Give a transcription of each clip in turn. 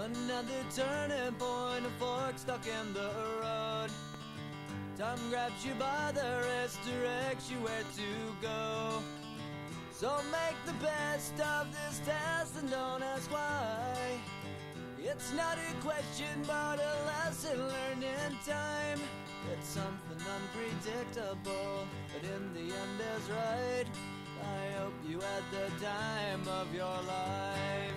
Another turning point, a fork stuck in the road. Time grabs you by the wrist, directs you where to go. So make the best of this test and don't ask why. It's not a question but a lesson learned in time. It's something unpredictable, but in the end is right. I hope you had the time of your life.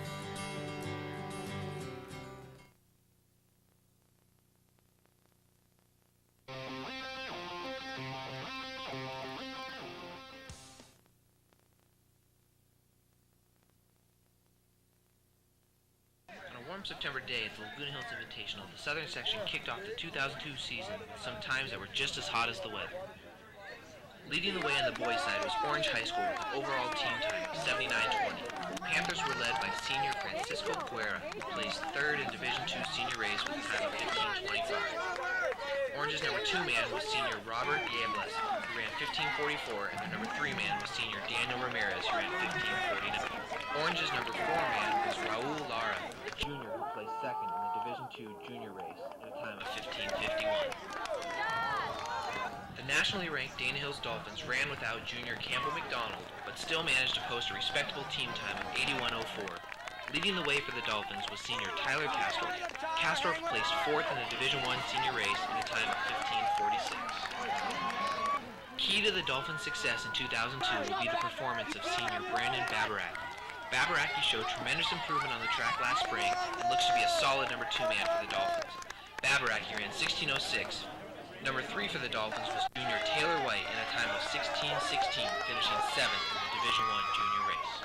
September day at the Laguna Hills Invitational, the southern section kicked off the 2002 season with some times that were just as hot as the weather. Leading the way on the boys' side was Orange High School with an overall team time of 79:20. Panthers were led by senior Francisco Guerra, who placed third in Division II senior race with a time of 15:25. Orange's number 2 man was senior Robert Yebles, who ran 15:44, and their number 3 man was senior Daniel Ramirez, who ran 15:49. Orange's number 4 man was Raul Lara, a junior who placed second in the Division II junior race at a time of 15:51. The nationally ranked Dana Hills Dolphins ran without junior Campbell McDonald, but still managed to post a respectable team time of 81:04. Leading the way for the Dolphins was senior Tyler Castorf. Castorf placed 4th in the Division I senior race at a time of 15:46. Key to the Dolphins' success in 2002 will be the performance of senior Brandon Babaraki. Babaraki showed tremendous improvement on the track last spring and looks to be a solid number 2 man for the Dolphins. Babaraki ran 16:06. Number 3 for the Dolphins was junior Taylor White in a time of 16:16, finishing 7th in the Division I junior race.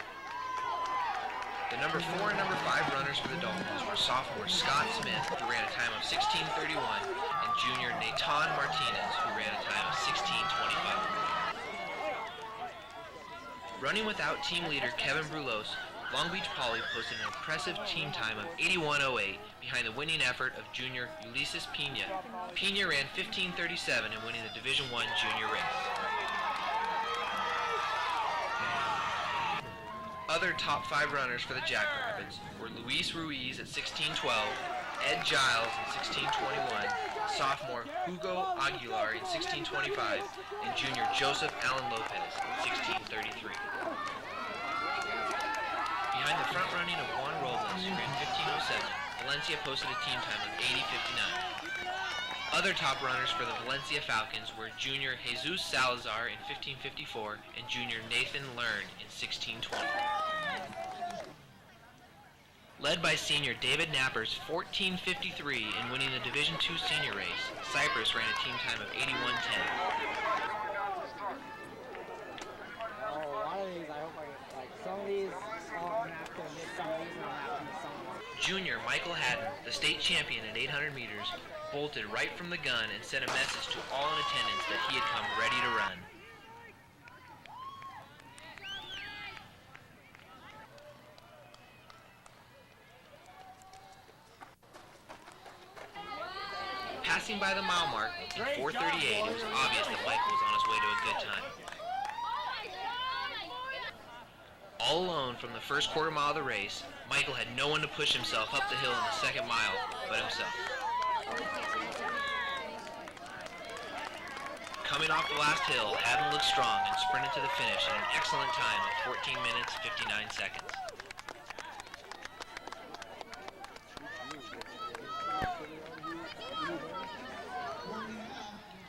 The number 4 and number 5 runners for the Dolphins were sophomore Scott Smith, who ran a time of 16:31, and junior Nathan Martinez, who ran a time of 16:25. Running without team leader Kevin Brulos, Long Beach Poly posted an impressive team time of 81:08 behind the winning effort of junior Ulysses Pena. Pena ran 15:37 in winning the Division I junior race. Other top 5 runners for the Jackrabbits were Luis Ruiz at 16:12, Ed Giles at 16:21, sophomore Hugo Aguilar in 16:25, and junior Joseph Allen Lopez in 16:33. Behind the front running of Juan Robles, who ran 15:07, Valencia posted a team time of 80:59. Other top runners for the Valencia Falcons were junior Jesus Salazar in 15:54 and junior Nathan Learn in 16:20. Led by senior David Napper's 14:53 in winning the Division II senior race, Cypress ran a team time of 81:10. Junior Michael Haddon, the state champion at 800 meters, bolted right from the gun and sent a message to all in attendance that he had come ready to run. Passing by the mile mark in 4:38, it was obvious that Michael was on his way to a good time. All alone from the first quarter mile of the race, Michael had no one to push himself up the hill in the second mile but himself. Coming off the last hill, Haddon looked strong and sprinted to the finish in an excellent time of 14 minutes 59 seconds.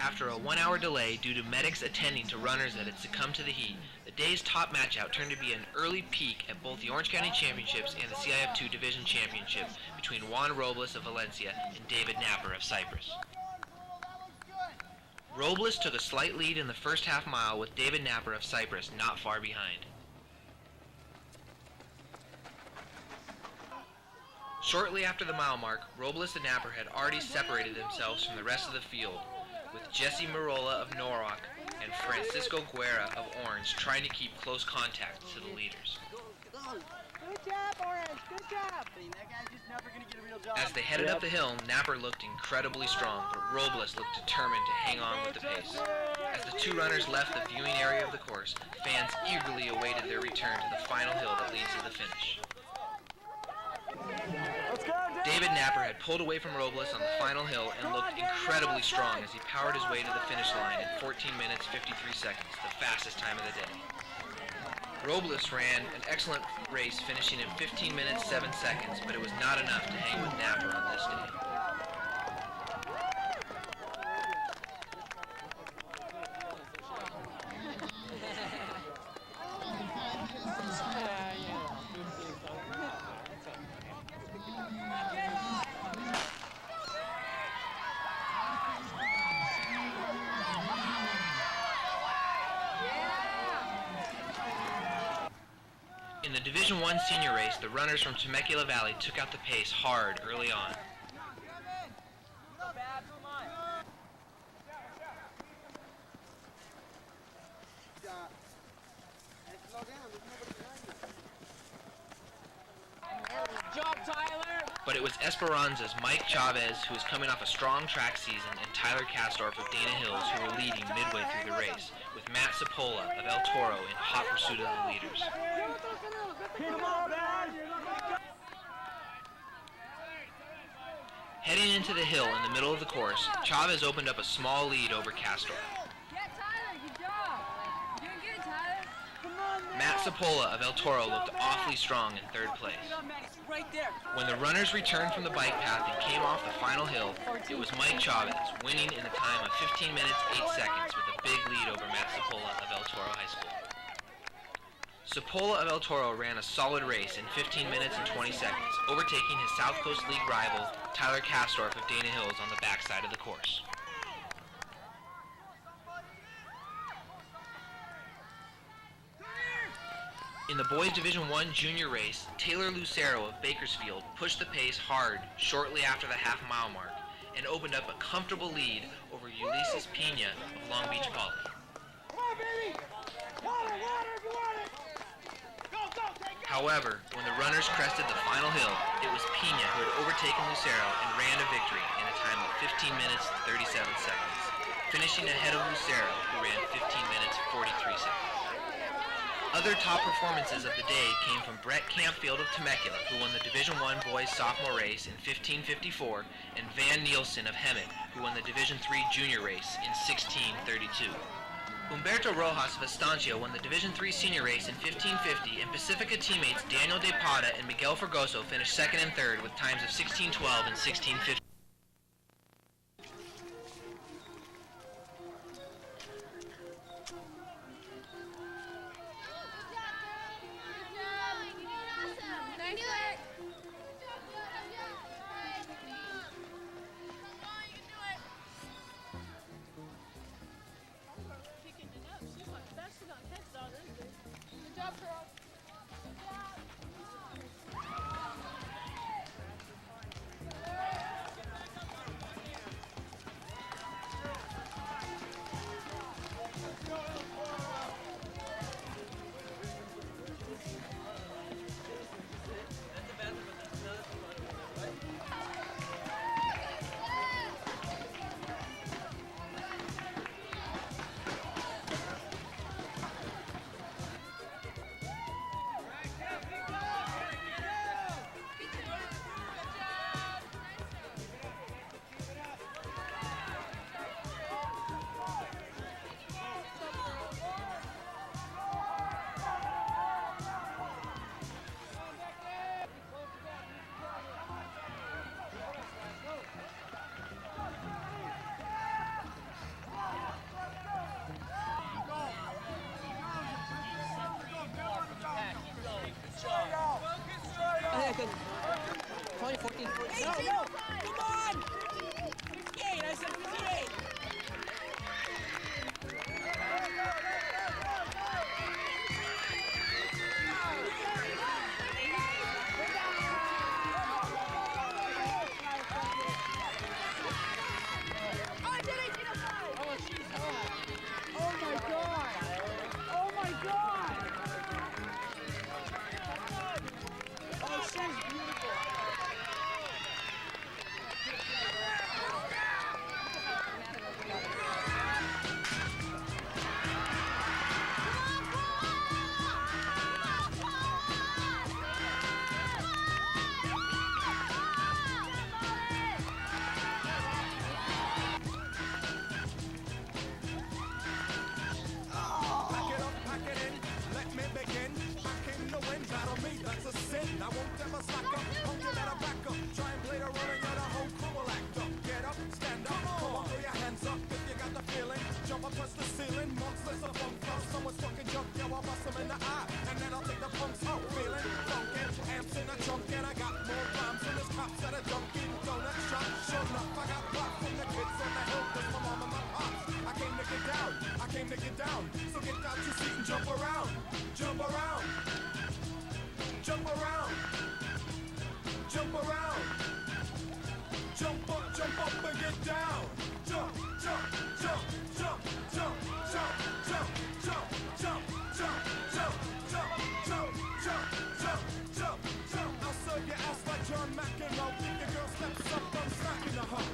After a 1-hour delay due to medics attending to runners that had succumbed to the heat, the day's top match-out turned to be an early peak at both the Orange County Championships and the CIF2 Division Championship between Juan Robles of Valencia and David Napper of Cypress. Robles took a slight lead in the first half mile with David Napper of Cypress not far behind. Shortly after the mile mark, Robles and Napper had already separated themselves from the rest of the field, with Jesse Marola of Norwalk and Francisco Guerra of Orange trying to keep close contact to the leaders. Good job, Orange. Good job. That guy's just never going to get a real job. As they headed up the hill, Napper looked incredibly strong, but Robles looked determined to hang on with the pace. As the 2 runners left the viewing area of the course, fans eagerly awaited their return to the final hill that leads to the finish. Let's go, David Napper had pulled away from Robles on the final hill and looked incredibly strong as he powered his way to the finish line in 14 minutes 53 seconds, the fastest time of the day. Robles ran an excellent race, finishing in 15 minutes 7 seconds, but it was not enough to hang with Napper on this day. In the Division I senior race, the runners from Temecula Valley took out the pace hard early on. But it was Esperanza's Mike Chavez, who was coming off a strong track season, and Tyler Kastorf of Dana Hills, who were leading midway through the race, with Matt Sapola of El Toro in hot pursuit of the leaders. Heading into the hill in the middle of the course, Chavez opened up a small lead over Kastorf. Matt Sapola of El Toro looked awfully strong in third place. When the runners returned from the bike path and came off the final hill, it was Mike Chavez, winning in a time of 15 minutes 8 seconds with a big lead over Matt Sapola of El Toro High School. Sapola of El Toro ran a solid race in 15 minutes and 20 seconds, overtaking his South Coast League rival, Tyler Kastorf of Dana Hills, on the backside of the course. In the boys Division I junior race, Taylor Lucero of Bakersfield pushed the pace hard shortly after the half-mile mark and opened up a comfortable lead over Ulysses Pena of Long Beach Poly. However, when the runners crested the final hill, it was Pena who had overtaken Lucero and ran to victory in a time of 15 minutes 37 seconds, finishing ahead of Lucero, who ran 15 minutes 43 seconds. Other top performances of the day came from Brett Campfield of Temecula, who won the Division I boys sophomore race in 15:54, and Van Nielsen of Hemet, who won the Division III junior race in 16:32. Humberto Rojas of Estancia won the Division III senior race in 15:50, and Pacifica teammates Daniel De Pata and Miguel Fergoso finished second and third with times of 16:12 and 16:50. Probably 14, 14. No, come on! 58, I said 58. jump around, jump around, jump around, jump around, jump up and get down. Jump, jump, jump, jump, jump, jump, jump, jump, jump, jump, jump, jump, jump, jump, jump, jump, jump. I'll serve your ass like John McEnroe. If your girl steps up, I'm smacking her.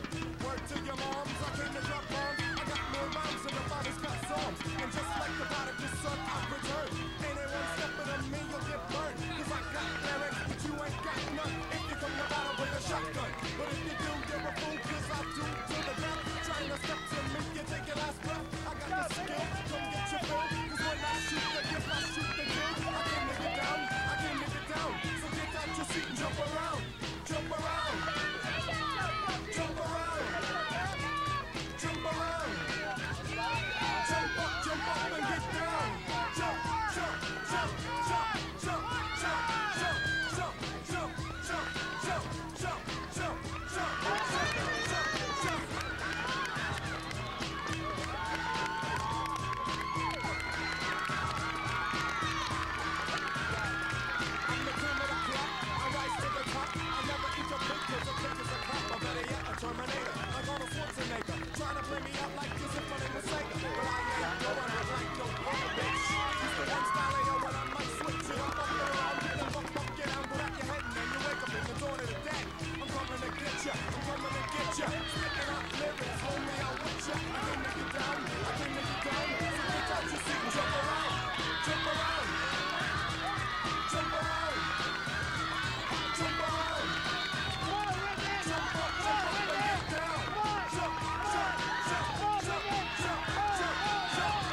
Word to your moms, I came to drop bombs. I got more rhymes than the father's got songs. And just like the prodigal son, I return. Anyone stepping on me, you'll get burned. Cause I got lyrics, but you ain't got none. If you come to battle with a shotgun. But if you do, you're a fool, cause I do to the death. Trying to step to me, you take your last breath. I got the skill, come get your fill. Cause when I shoot the gift, I shoot the kill. I came to get down, I came to get down. So get out your seat and jump around. Jump around. Jump around. Jump around. Jump up and get down. Jump, jump, jump, jump, jump, jump, jump, jump, jump, jump, jump, jump, jump, jump, jump, jump. I'm the cream of the crop. I rise to the top. I never eat your pig 'cause a pig is a cop. Or better yet, a Terminator. Like Arnold Schwarzenegger. Trying to play me out like this in front of the Sega. But I ain't going out like no other bitch. Use the one style I know when I might switch it up and around. Get them up, get down, go out your head and then you wake up in the dawn of the day. I'm coming to get ya. I'm coming to get ya. Spitting out lyrics, homie, I'll with ya. I came to get down. I came to get down. So get out your seat and jump around. Jump around. Jump around. Jump around. Jump up and get down. Jump, jump, jump, jump, jump, jump, jump, jump,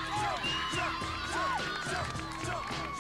jump, jump, jump, jump, jump, jump, jump, jump, jump,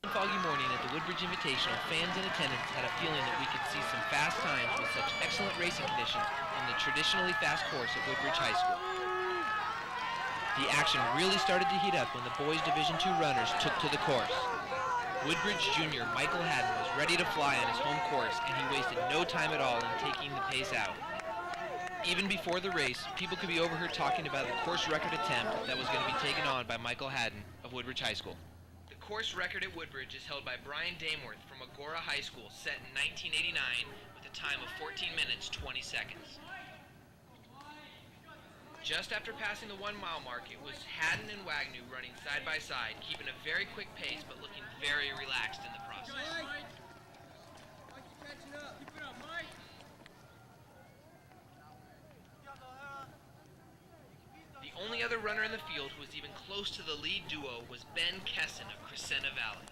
Foggy morning at the Woodbridge Invitational, fans in attendance had a feeling that we could see some fast times with such excellent racing conditions on the traditionally fast course at Woodbridge High School. The action really started to heat up when the boys' Division II runners took to the course. Woodbridge Junior Michael Haddon was ready to fly on his home course, and he wasted no time at all in taking the pace out. Even before the race, people could be overheard talking about the course record attempt that was going to be taken on by Michael Haddon of Woodbridge High School. The course record at Woodbridge is held by Brian Dameworth from Agora High School, set in 1989 with a time of 14 minutes, 20 seconds. Just after passing the 1 mile mark, it was Haddon and Wagner running side by side, keeping a very quick pace but looking very relaxed in the process. The only other runner in the field who was even close to the lead duo was Ben Kesson of Crescenta Valley.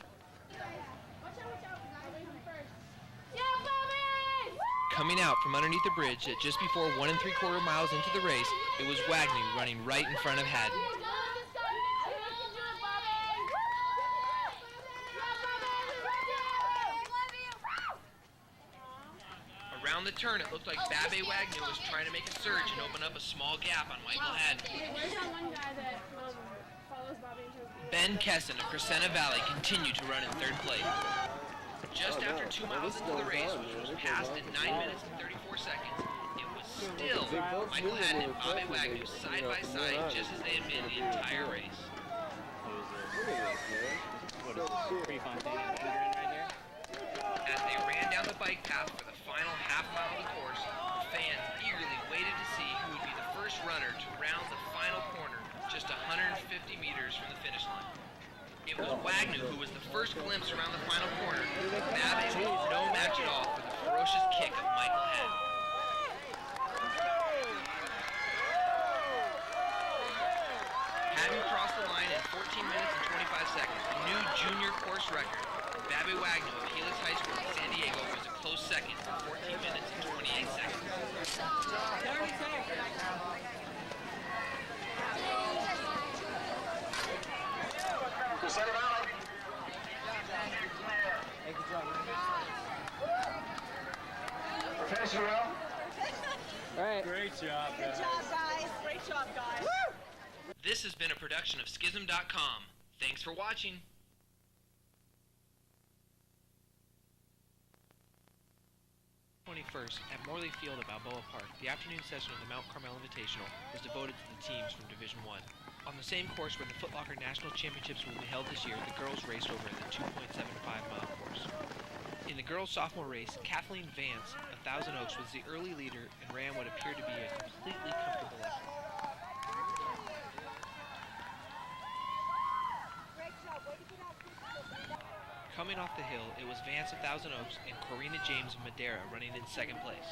Coming out from underneath the bridge at just before 1 3/4 miles into the race, it was Wagner running right in front of Haddon. Around the turn, it looked like Babbe Wagner was trying to make a surge and open up a small gap on Michael Haddon. Where's that one guy that follows Bobby into Ben Kesson of Crescenta Valley continued to run in third place. Just after 2 miles into the race, which was passed in 9 minutes and 34 seconds, it was still Michael Haddon and Babbe Wagner side by side, just as they had been the entire race. As they ran down the bike path for the final half mile of the course, the fans eagerly waited to see who would be the first runner to round the final corner, just 150 meters from the finish line. It was Wagner who was the first glimpse around the final corner. Babbe was no match at all for the ferocious kick of Michael Haddon. Haddon crossed the line in 14 minutes and 25 seconds, a new junior course record. Babbe Wagner of Helix High School in San Diego was a close second for 14 minutes and 28 seconds. Terrell? All right. Great job, Good guys. job, guys. Great job, guys. This has been a production of Schism.com. Thanks for watching. 21st at Morley Field at Balboa Park, the afternoon session of the Mount Carmel Invitational was devoted to the teams from Division I. On the same course where the Foot Locker National Championships will be held this year, the girls raced over the 2.75-mile course. In the girls' sophomore race, Kathleen Vance of Thousand Oaks was the early leader and ran what appeared to be a completely comfortable effort. Coming off the hill, it was Vance of Thousand Oaks and Corina James of Madera running in second place.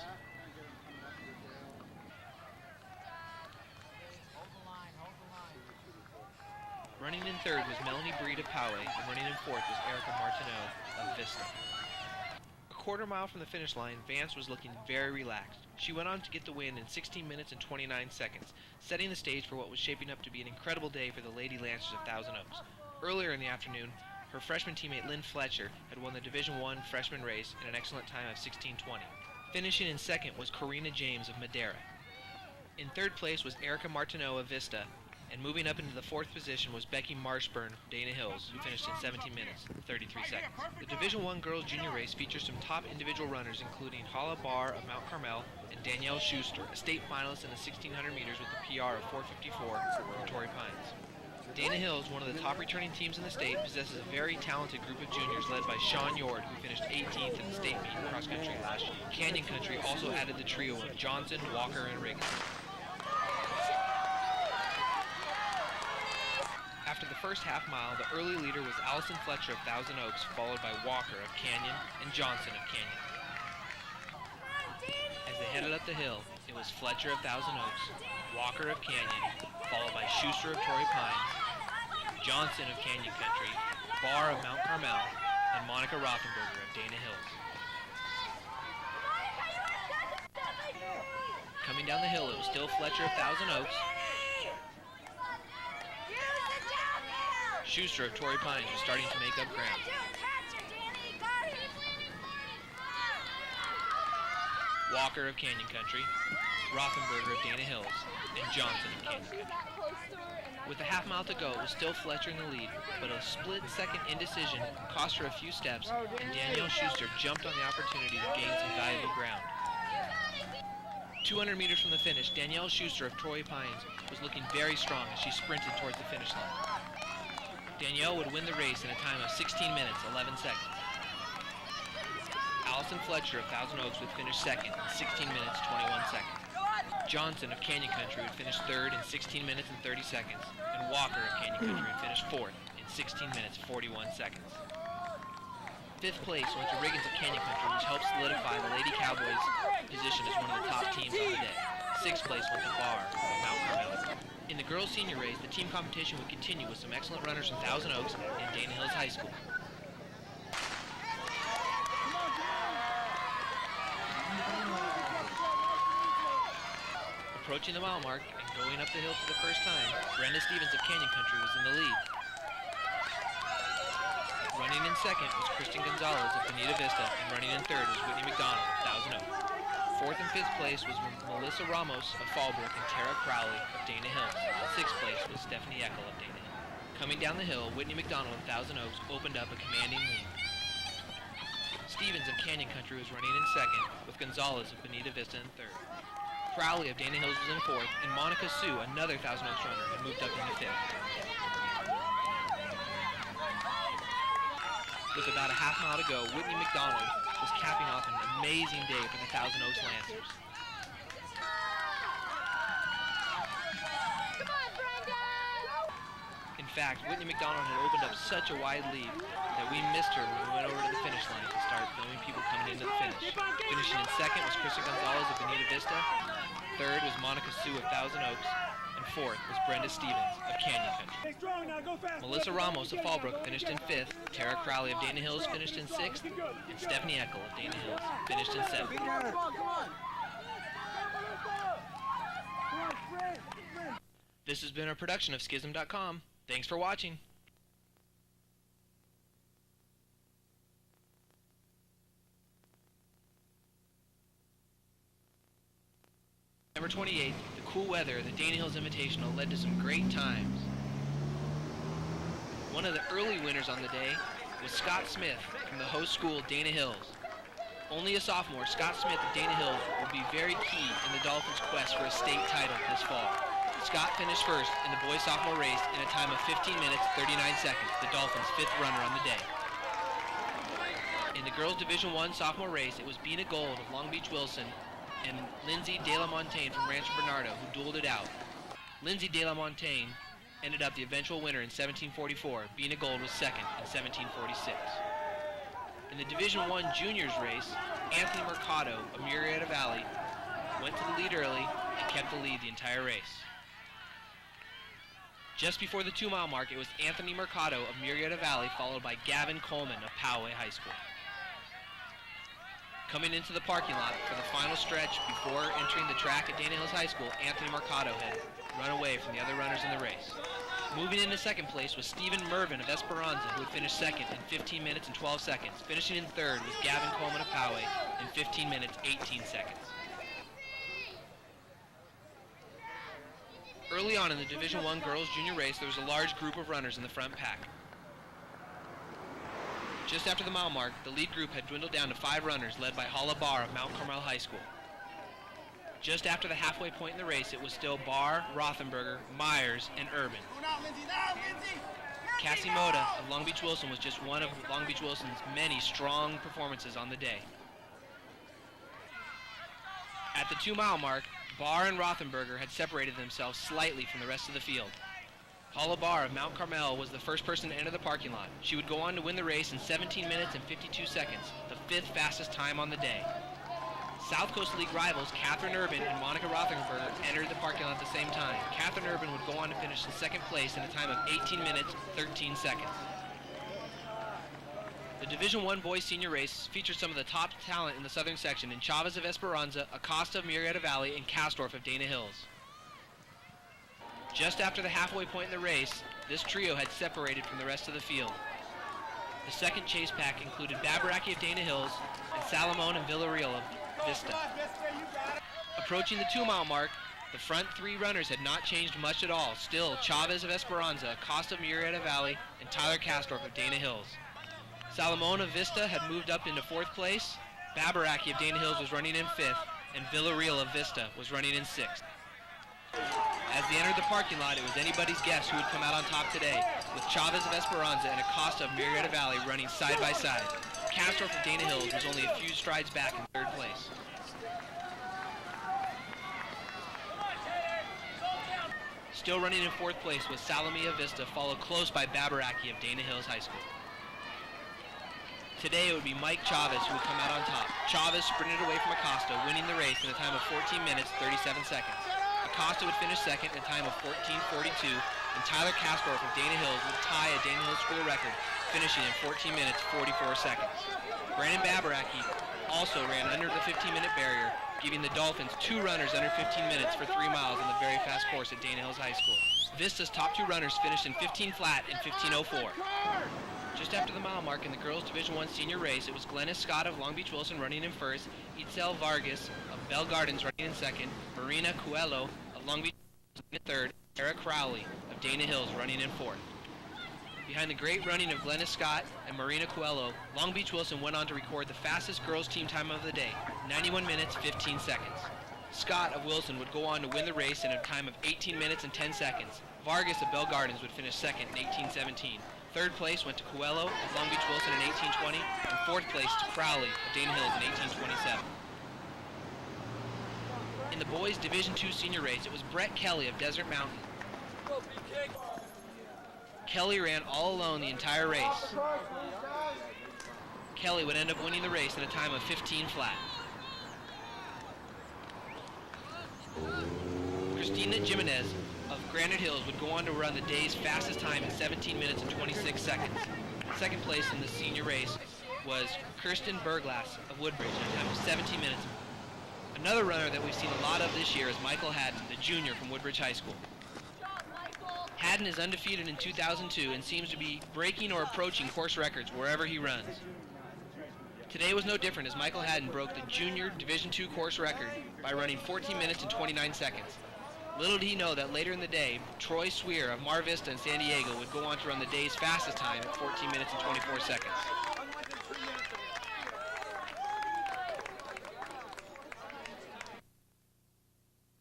Running in third was Melanie Breed of Poway, and running in fourth was Erica Martineau of Vista. A quarter mile from the finish line, Vance was looking very relaxed. She went on to get the win in 16 minutes and 29 seconds, setting the stage for what was shaping up to be an incredible day for the Lady Lancers of Thousand Oaks. Earlier in the afternoon, her freshman teammate Lynn Fletcher had won the Division I freshman race in an excellent time of 16:20. Finishing in second was Corina James of Madera. In third place was Erica Martineau of Vista, and moving up into the fourth position was Becky Marshburn of Dana Hills, who finished in 17 minutes and 33 seconds. The Division I girls junior race features some top individual runners, including Hala Barr of Mount Carmel and Danielle Schuster, a state finalist in the 1600 meters with a PR of 4:54 from Torrey Pines. Dana Hills, one of the top returning teams in the state, possesses a very talented group of juniors led by Sean Yord, who finished 18th in the state meet cross country last year. Canyon Country also added the trio of Johnson, Walker, and Riggins. After the first half mile, the early leader was Allison Fletcher of Thousand Oaks, followed by Walker of Canyon and Johnson of Canyon. As they headed up the hill, it was Fletcher of Thousand Oaks, Walker of Canyon, followed by Schuster of Torrey Pines, Johnson of Canyon Country, Barr of Mount Carmel, and Monica Rothenberger of Dana Hills. Coming down the hill, it was still Fletcher of Thousand Oaks. Schuster of Torrey Pines was starting to make up ground. Walker of Canyon Country, Rothenberger of Dana Hills, and Johnson of Canyon Country. With a half mile to go, it was still Fletcher in the lead, but a split-second indecision cost her a few steps, and Danielle Schuster jumped on the opportunity to gain some valuable ground. 200 meters from the finish, Danielle Schuster of Torrey Pines was looking very strong as she sprinted towards the finish line. Danielle would win the race in a time of 16 minutes, 11 seconds. Allison Fletcher of Thousand Oaks would finish second in 16 minutes, 21 seconds. Johnson of Canyon Country would finish third in 16 minutes and 30 seconds, and Walker of Canyon Country would finish fourth in 16 minutes, 41 seconds. Fifth place went to Riggins of Canyon Country, which helped solidify the Lady Cowboys' position as one of the top teams on the day. Sixth place went to Barr of Mount Carmel. In the girls' senior race, the team competition would continue with some excellent runners from Thousand Oaks and Dana Hills High School. Approaching the mile mark and going up the hill for the first time, Brenda Stevens of Canyon Country was in the lead. Running in second was Kristen Gonzalez of Bonita Vista, and running in third was Whitney McDonald of Thousand Oaks. Fourth and fifth place was Melissa Ramos of Fallbrook and Tara Crowley of Dana Hills. Sixth place was Stephanie Eckel of Dana Hills. Coming down the hill, Whitney McDonald of Thousand Oaks opened up a commanding lead. Stevens of Canyon Country was running in second, with Gonzalez of Bonita Vista in third. Crowley of Dana Hills was in fourth, and Monica Sue, another Thousand Oaks runner, had moved up into fifth. With about a half mile to go, Whitney McDonald was capping off an amazing day for the Thousand Oaks Lancers. Come on, Brenda! In fact, Whitney McDonald had opened up such a wide lead that we missed her when we went over to the finish line to start filming people coming into the finish. Finishing in second was Krista Gonzalez of Bonita Vista, third was Monica Sue of Thousand Oaks, and fourth was Brenda Stevens of Canyon Country. Melissa Ramos of Fallbrook finished in fifth, Tara Crowley of Dana Hills finished in sixth, and Stephanie Eckel of Dana Hills finished in seventh. This has been a production of Schism.com. Thanks for watching. September 28th, the cool weather of the Dana Hills Invitational led to some great times. One of the early winners on the day was Scott Smith from the host school Dana Hills. Only a sophomore, Scott Smith of Dana Hills will be very key in the Dolphins' quest for a state title this fall. Scott finished first in the boys' sophomore race in a time of 15 minutes, 39 seconds, the Dolphins' fifth runner on the day. In the girls' Division I sophomore race, it was Bina Gold of Long Beach Wilson and Lindsay De La Montagne from Rancho Bernardo who dueled it out. Lindsay De La Montagne ended up the eventual winner in 1744. Bina Gold was second in 1746. In the Division I juniors race, Anthony Mercado of Murrieta Valley went to the lead early and kept the lead the entire race. Just before the 2-mile mark, it was Anthony Mercado of Murrieta Valley, followed by Gavin Coleman of Poway High School. Coming into the parking lot for the final stretch before entering the track at Dana Hills High School, Anthony Mercado had run away from the other runners in the race. Moving into second place was Stephen Mervin of Esperanza, who had finished second in 15 minutes and 12 seconds. Finishing in third was Gavin Coleman of Poway in 15 minutes, 18 seconds. Early on in the Division I girls junior race, there was a large group of runners in the front pack. Just after the mile mark, the lead group had dwindled down to 5 runners, led by Hala Barr of Mount Carmel High School. Just after the halfway point in the race, it was still Barr, Rothenberger, Myers, and Urban. Cassie Moda of Long Beach Wilson was just one of Long Beach Wilson's many strong performances on the day. At the 2-mile mark, Barr and Rothenberger had separated themselves slightly from the rest of the field. Hala Barr of Mount Carmel was the first person to enter the parking lot. She would go on to win the race in 17 minutes and 52 seconds, the 5th fastest time on the day. South Coast League rivals Catherine Urban and Monica Rothenberger entered the parking lot at the same time. Catherine Urban would go on to finish in second place in a time of 18 minutes, 13 seconds. The Division I boys senior race featured some of the top talent in the southern section in Chavez of Esperanza, Acosta of Murrieta Valley, and Castorf of Dana Hills. Just after the halfway point in the race, this trio had separated from the rest of the field. The second chase pack included Babaraki of Dana Hills and Salamone and Villarreal of Vista. Approaching the 2-mile mark, the front 3 runners had not changed much at all. Still, Chavez of Esperanza, Acosta of Murrieta Valley, and Tyler Castorf of Dana Hills. Salamone of Vista had moved up into 4th place, Babaraki of Dana Hills was running in 5th, and Villarreal of Vista was running in 6th. As they entered the parking lot, it was anybody's guess who would come out on top today, with Chavez of Esperanza and Acosta of Murrieta Valley running side by side. Castorf of Dana Hills was only a few strides back in 3rd place. Still running in 4th place was Salome of Vista, followed close by Babaraki of Dana Hills High School. Today it would be Mike Chavez who would come out on top. Chavez sprinted away from Acosta, winning the race in a time of 14 minutes, 37 seconds. Acosta would finish second in a time of 14:42, and Tyler Castorf of Dana Hills would tie a Dana Hills school record, finishing in 14 minutes, 44 seconds. Brandon Babaraki also ran under the 15-minute barrier, giving the Dolphins 2 runners under 15 minutes for 3 miles on the very fast course at Dana Hills High School. Vista's top 2 runners finished in 15 flat and 15:04. Just after the mile mark in the girls' Division I senior race, it was Glennis Scott of Long Beach Wilson running in first, Itzel Vargas of Bell Gardens running in second, Marina Coelho of Long Beach Wilson in third, Eric Crowley of Dana Hills running in fourth. Behind the great running of Glennis Scott and Marina Coelho, Long Beach Wilson went on to record the fastest girls' team time of the day, 91 minutes, 15 seconds. Scott of Wilson would go on to win the race in a time of 18 minutes and 10 seconds. Vargas of Bell Gardens would finish second in 18:17. Third place went to Coelho of Long Beach Wilson in 18:20, and 4th place to Crowley of Dana Hills in 18:27. In the boys' Division II senior race, it was Brett Kelly of Desert Mountain. Kelly ran all alone the entire race. Kelly would end up winning the race in a time of 15 flat. Christina Jimenez of Granite Hills would go on to run the day's fastest time in 17 minutes and 26 seconds. Second place in the senior race was Kirsten Berglass of Woodbridge in a time of 17 minutes. Another runner that we've seen a lot of this year is Michael Haddon, the junior from Woodbridge High School. Haddon is undefeated in 2002 and seems to be breaking or approaching course records wherever he runs. Today was no different as Michael Haddon broke the junior Division II course record by running 14 minutes and 29 seconds. Little did he know that later in the day, Troy Swear of Mar Vista in San Diego would go on to run the day's fastest time at 14 minutes and 24 seconds.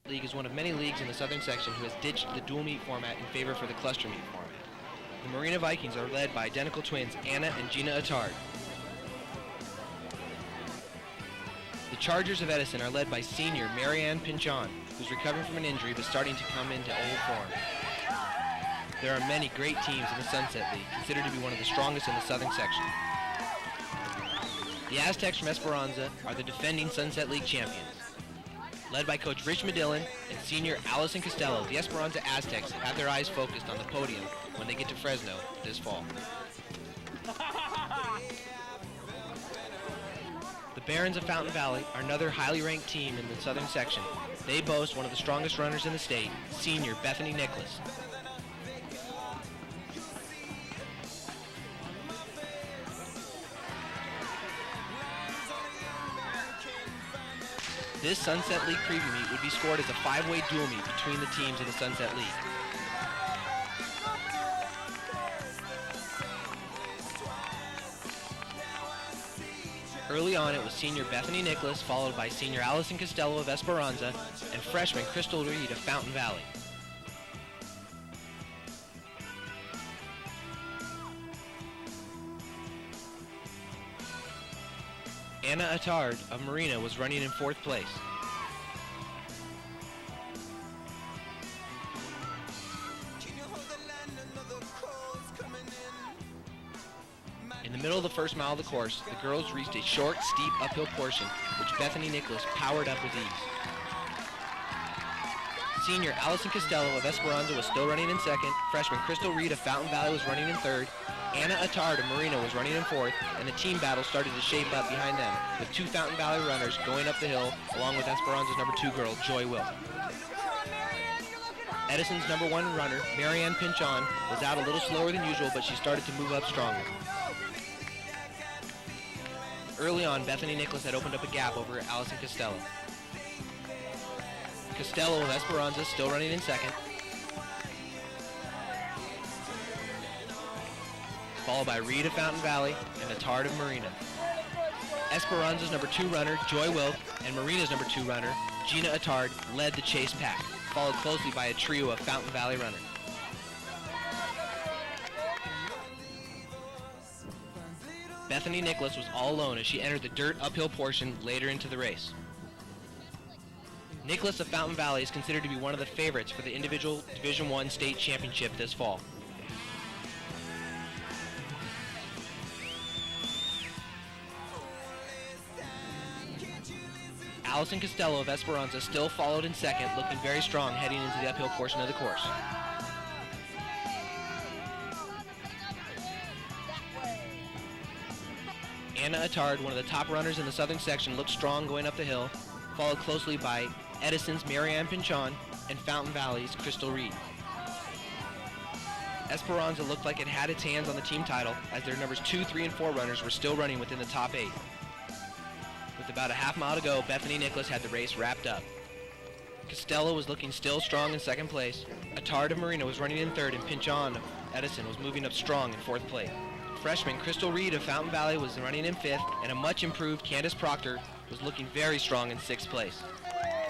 League is one of many leagues in the southern section who has ditched the dual meet format in favor for the cluster meet format. The Marina Vikings are led by identical twins Anna and Gina Attard. The Chargers of Edison are led by senior Marianne Pinchon, who's recovering from an injury but starting to come into old form. There are many great teams in the Sunset League, considered to be one of the strongest in the southern section. The Aztecs from Esperanza are the defending Sunset League champions. Led by Coach Rich Medillin and senior Allison Costello, the Esperanza Aztecs have their eyes focused on the podium when they get to Fresno this fall. The Barons of Fountain Valley are another highly ranked team in the southern section. They boast one of the strongest runners in the state, senior Bethany Nicholas. This Sunset League preview meet would be scored as a 5-way dual meet between the teams in the Sunset League. Early on, it was senior Bethany Nicholas, followed by senior Allison Costello of Esperanza, and freshman Crystal Reed of Fountain Valley. Anna Attard of Marina was running in 4th place. In the middle of the first mile of the course, the girls reached a short, steep uphill portion, which Bethany Nicholas powered up with ease. Senior Allison Costello of Esperanza was still running in 2nd, freshman Crystal Reed of Fountain Valley was running in 3rd, Anna Attard of Marina was running in 4th, and the team battle started to shape up behind them, with 2 Fountain Valley runners going up the hill, along with Esperanza's number 2 girl, Joy Wilk. Edison's number 1 runner, Marianne Pinchon, was out a little slower than usual, but she started to move up stronger. Early on, Bethany Nicholas had opened up a gap over Allison Costello. Costello of Esperanza still running in 2nd. Followed by Reed of Fountain Valley and Attard of Marina. Esperanza's number 2 runner, Joy Wilk, and Marina's number 2 runner, Gina Attard, led the chase pack, followed closely by a trio of Fountain Valley runners. Bethany Nicholas was all alone as she entered the dirt uphill portion later into the race. Nicholas of Fountain Valley is considered to be one of the favorites for the individual Division I state championship this fall. Allison Costello of Esperanza still followed in 2nd, looking very strong heading into the uphill portion of the course. Anna Attard, one of the top runners in the southern section, looked strong going up the hill, followed closely by Edison's Marianne Pinchon and Fountain Valley's Crystal Reed. Esperanza looked like it had its hands on the team title as their numbers 2, 3, and 4 runners were still running within the top 8. With about a half mile to go, Bethany Nicholas had the race wrapped up. Costello was looking still strong in 2nd place. Attard of Marina was running in 3rd, and Pinchon of Edison was moving up strong in 4th place. Freshman Crystal Reed of Fountain Valley was running in 5th, and a much improved Candace Proctor was looking very strong in 6th place.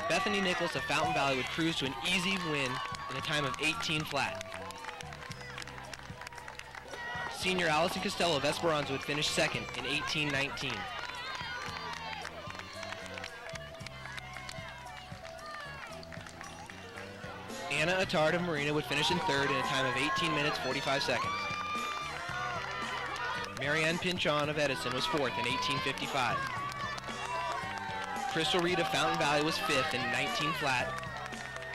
Bethany Nicholas of Fountain Valley would cruise to an easy win in a time of 18 flat. Senior Allison Costello of Esperanza would finish 2nd in 18:19. Anna Attard of Marina would finish in 3rd in a time of 18 minutes 45 seconds. Marianne Pinchon of Edison was 4th in 18:55. Crystal Reed of Fountain Valley was 5th in 19 flat,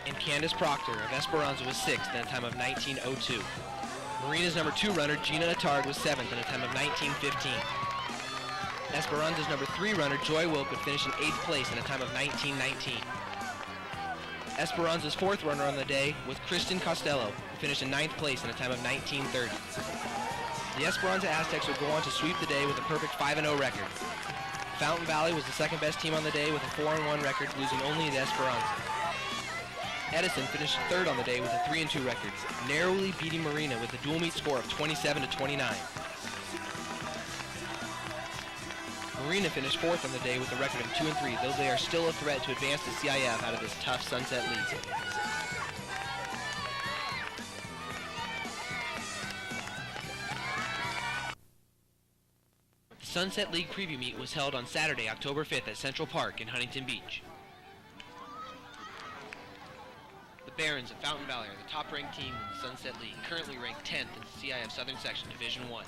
and Candace Proctor of Esperanza was 6th in a time of 19:02. Marina's number 2 runner, Gina Attard, was 7th in a time of 19:15. Esperanza's number 3 runner, Joy Wilk, would finish in 8th place in a time of 19:19. Esperanza's 4th runner on the day was Kristen Costello, who finished in 9th place in a time of 19:30. The Esperanza Aztecs would go on to sweep the day with a perfect 5-0 record. Fountain Valley was the second best team on the day with a 4-1 record, losing only to Esperanza. Edison finished third on the day with a 3-2 record, narrowly beating Marina with a dual meet score of 27-29. Marina finished fourth on the day with a record of 2-3, though they are still a threat to advance to CIF out of this tough Sunset League. The Sunset League preview meet was held on Saturday, October 5th at Central Park in Huntington Beach. The Barons of Fountain Valley are the top-ranked team in the Sunset League, currently ranked 10th in the CIF Southern Section Division 1.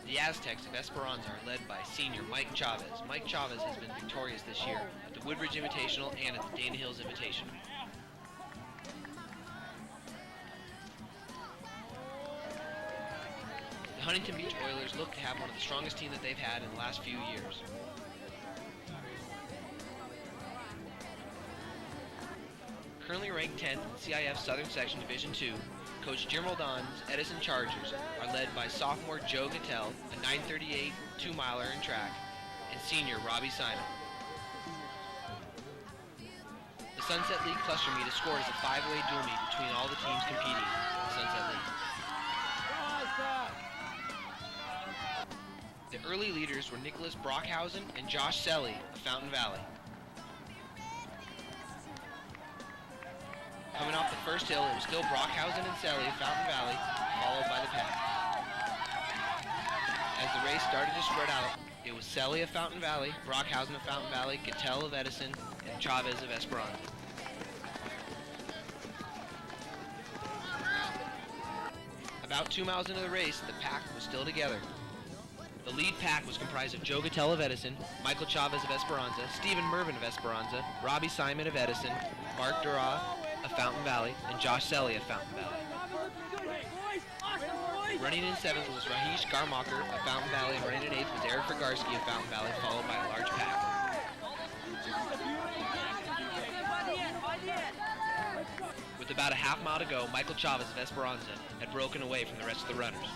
The Aztecs of Esperanza are led by senior Mike Chavez. Mike Chavez has been victorious this year at the Woodbridge Invitational and at the Dana Hills Invitational. The Huntington Beach Oilers look to have one of the strongest teams that they've had in the last few years. Currently ranked 10th in CIF Southern Section Division 2, Coach Jim Roldan's Edison Chargers are led by sophomore Joe Gattel, a 9:38 2-miler in track, and senior Robbie Simon. The Sunset League Cluster Meet is scored as a 5-way dual meet between all the teams competing in the Sunset League. The early leaders were Nicholas Brockhausen and Josh Selly of Fountain Valley. Coming off the first hill, it was still Brockhausen and Selly of Fountain Valley, followed by the pack. As the race started to spread out, it was Selly of Fountain Valley, Brockhausen of Fountain Valley, Gattel of Edison, and Chavez of Esperanza. About 2 miles into the race, the pack was still together. The lead pack was comprised of Joe Gattel of Edison, Michael Chavez of Esperanza, Stephen Mervin of Esperanza, Robbie Simon of Edison, Mark Dura of Fountain Valley, and Josh Selly of Fountain Valley. Running in 7th was Rahish Garmacher of Fountain Valley, and running in 8th was Eric Rogarski of Fountain Valley, followed by a large pack. With about a half mile to go, Michael Chavez of Esperanza had broken away from the rest of the runners.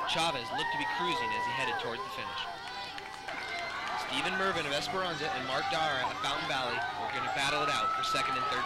Chavez looked to be cruising as he headed towards the finish. Stephen Mervin of Esperanza and Mark Dara of Fountain Valley were going to battle it out for second and third.